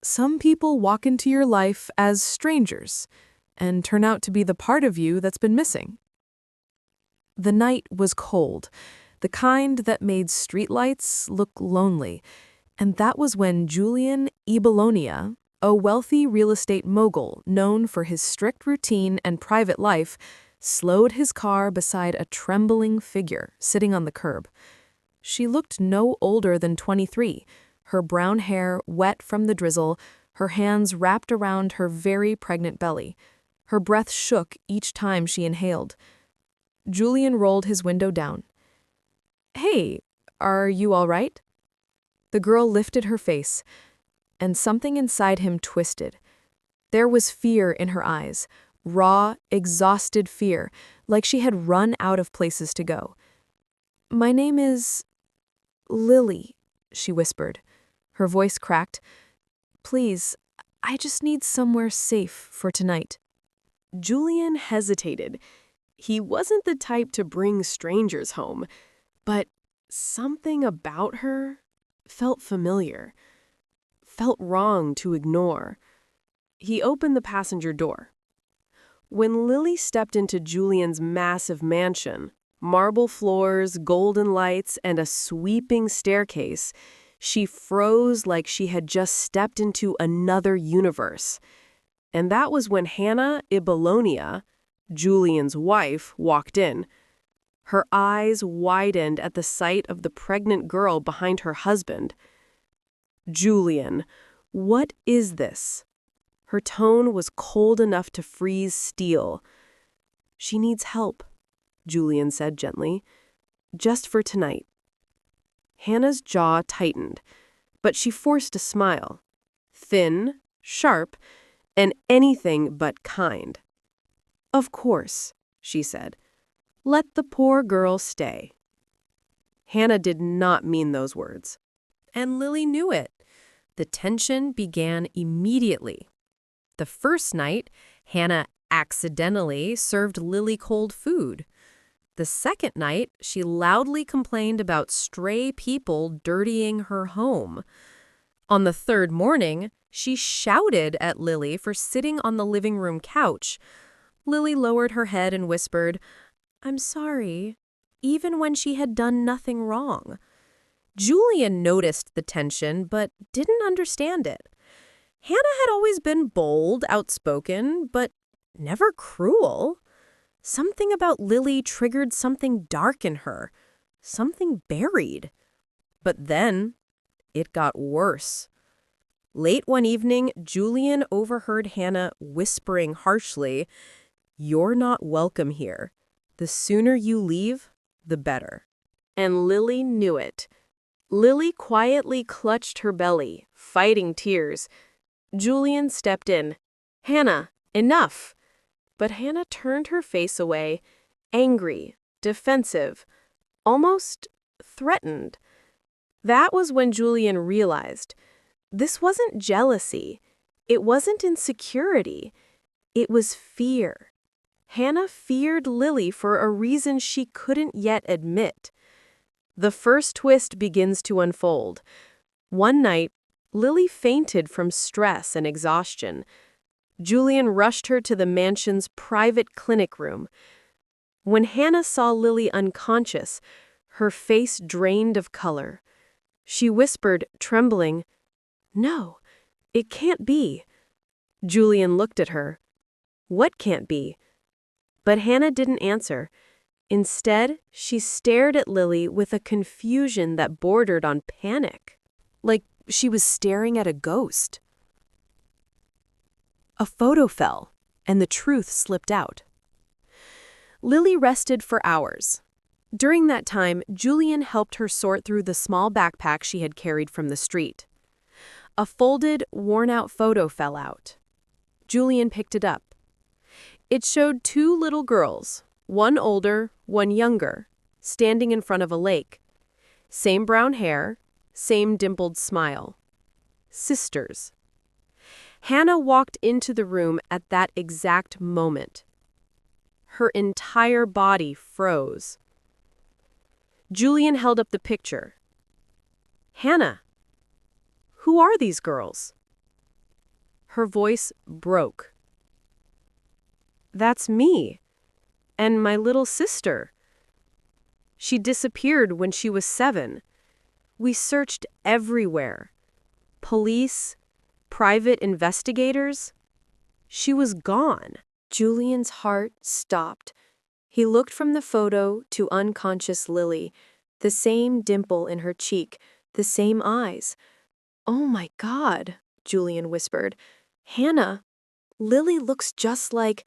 Some people walk into your life as strangers and turn out to be the part of you that's been missing. The night was cold, the kind that made streetlights look lonely, and that was when Julian Ebolonia, a wealthy real estate mogul known for his strict routine and private life, slowed his car beside a trembling figure sitting on the curb. She looked no older than 23, her brown hair wet from the drizzle, her hands wrapped around her very pregnant belly. Her breath shook each time she inhaled. Julian rolled his window down. "Hey, are you all right?" The girl lifted her face, and something inside him twisted. There was fear in her eyes, raw, exhausted fear, like she had run out of places to go. "My name is Lily," she whispered. Her voice cracked. "Please, I just need somewhere safe for tonight." Julian hesitated. He wasn't the type to bring strangers home, but something about her felt familiar, felt wrong to ignore. He opened the passenger door. When Lily stepped into Julian's massive mansion, marble floors, golden lights, and a sweeping staircase, she froze like she had just stepped into another universe. And that was when Hannah Ebolonia, Julian's wife, walked in. Her eyes widened at the sight of the pregnant girl behind her husband. "Julian, what is this?" Her tone was cold enough to freeze steel. "She needs help," Julian said gently. "Just for tonight." Hannah's jaw tightened, but she forced a smile. Thin, sharp, and anything but kind. "Of course," she said. "Let the poor girl stay." Hannah did not mean those words. And Lily knew it. The tension began immediately. The first night, Hannah accidentally served Lily cold food. The second night, she loudly complained about stray people dirtying her home. On the third morning, she shouted at Lily for sitting on the living room couch. Lily lowered her head and whispered, "I'm sorry," even when she had done nothing wrong. Julian noticed the tension, but didn't understand it. Hannah had always been bold, outspoken, but never cruel. Something about Lily triggered something dark in her, something buried. But then, it got worse. Late one evening, Julian overheard Hannah whispering harshly, "You're not welcome here. The sooner you leave, the better." And Lily knew it. Lily quietly clutched her belly, fighting tears. Julian stepped in. "Hannah, enough!" But Hannah turned her face away, angry, defensive, almost threatened. That was when Julian realized this wasn't jealousy. It wasn't insecurity. It was fear. Hannah feared Lily for a reason she couldn't yet admit. The first twist begins to unfold. One night, Lily fainted from stress and exhaustion. Julian rushed her to the mansion's private clinic room. When Hannah saw Lily unconscious, her face drained of color. She whispered, trembling, "No, it can't be." Julian looked at her. "What can't be?" But Hannah didn't answer. Instead, she stared at Lily with a confusion that bordered on panic, like she was staring at a ghost. A photo fell, and the truth slipped out. Lily rested for hours. During that time, Julian helped her sort through the small backpack she had carried from the street. A folded, worn-out photo fell out. Julian picked it up. It showed two little girls, one older, one younger, standing in front of a lake. Same brown hair, same dimpled smile. Sisters. Hannah walked into the room at that exact moment. Her entire body froze. Julian held up the picture. "Hannah, who are these girls?" Her voice broke. "That's me. And my little sister. She disappeared when she was 7. We searched everywhere. Police, private investigators. She was gone." Julian's heart stopped. He looked from the photo to unconscious Lily, the same dimple in her cheek, the same eyes. "Oh my God," Julian whispered. "Hannah, Lily looks just like—"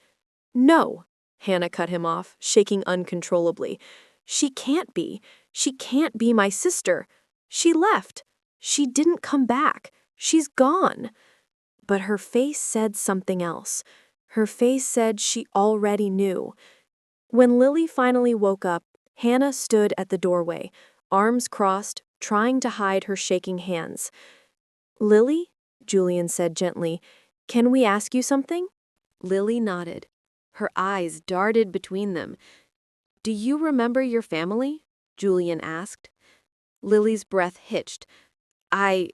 "No," Hannah cut him off, shaking uncontrollably. "She can't be. She can't be my sister. She left. She didn't come back. She's gone." But her face said something else. Her face said she already knew. When Lily finally woke up, Hannah stood at the doorway, arms crossed, trying to hide her shaking hands. "Lily," Julian said gently, "can we ask you something?" Lily nodded. Her eyes darted between them. "Do you remember your family?" Julian asked. Lily's breath hitched. I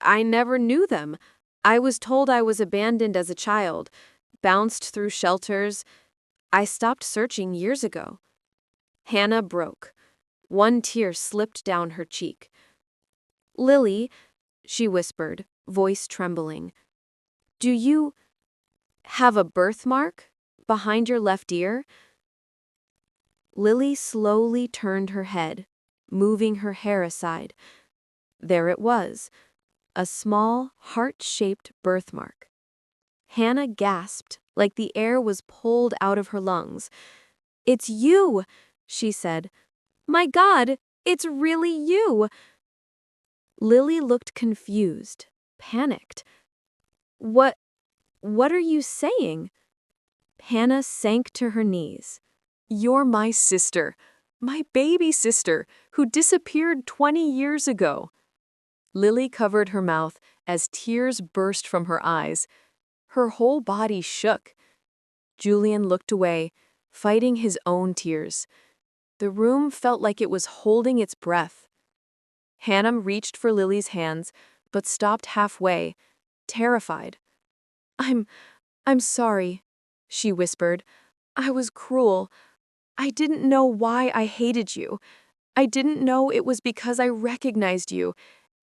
never knew them. I was told I was abandoned as a child, bounced through shelters. I stopped searching years ago." Hannah broke. One tear slipped down her cheek. "Lily," she whispered, voice trembling, "do you have a birthmark behind your left ear?" Lily slowly turned her head, moving her hair aside. There it was, a small, heart-shaped birthmark. Hannah gasped, like the air was pulled out of her lungs. "It's you," she said. "My God, it's really you." Lily looked confused, panicked. What are you saying?" Hannah sank to her knees. "You're my sister, my baby sister, who disappeared 20 years ago." Lily covered her mouth as tears burst from her eyes. Her whole body shook. Julian looked away, fighting his own tears. The room felt like it was holding its breath. Hannah reached for Lily's hands, but stopped halfway, terrified. I'm sorry," she whispered. "I was cruel. I didn't know why I hated you. I didn't know it was because I recognized you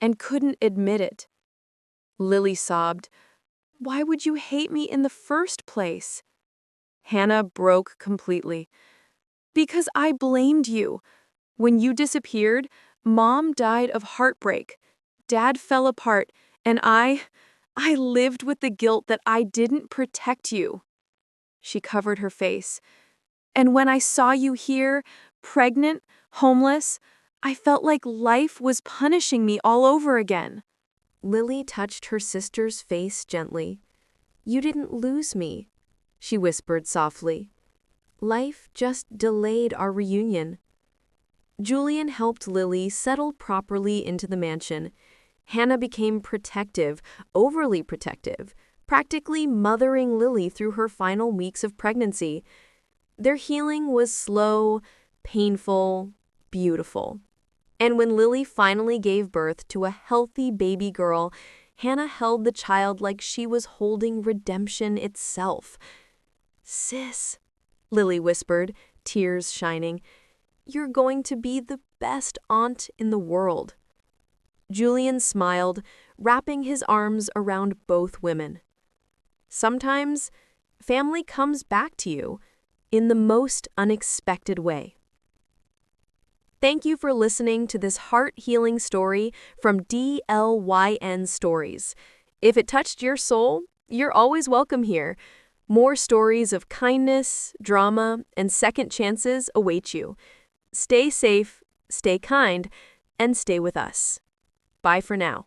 and couldn't admit it." Lily sobbed. "Why would you hate me in the first place?" Hannah broke completely. "Because I blamed you. When you disappeared, Mom died of heartbreak. Dad fell apart, and I lived with the guilt that I didn't protect you." She covered her face. "And when I saw you here, pregnant, homeless, I felt like life was punishing me all over again." Lily touched her sister's face gently. "You didn't lose me," she whispered softly. "Life just delayed our reunion." Julian helped Lily settle properly into the mansion. Hannah became protective, overly protective, practically mothering Lily through her final weeks of pregnancy. Their healing was slow, painful, beautiful. And when Lily finally gave birth to a healthy baby girl, Hannah held the child like she was holding redemption itself. "Sis," Lily whispered, tears shining, "you're going to be the best aunt in the world." Julian smiled, wrapping his arms around both women. Sometimes, family comes back to you in the most unexpected way. Thank you for listening to this heart-healing story from DLYN Stories. If it touched your soul, you're always welcome here. More stories of kindness, drama, and second chances await you. Stay safe, stay kind, and stay with us. Bye for now.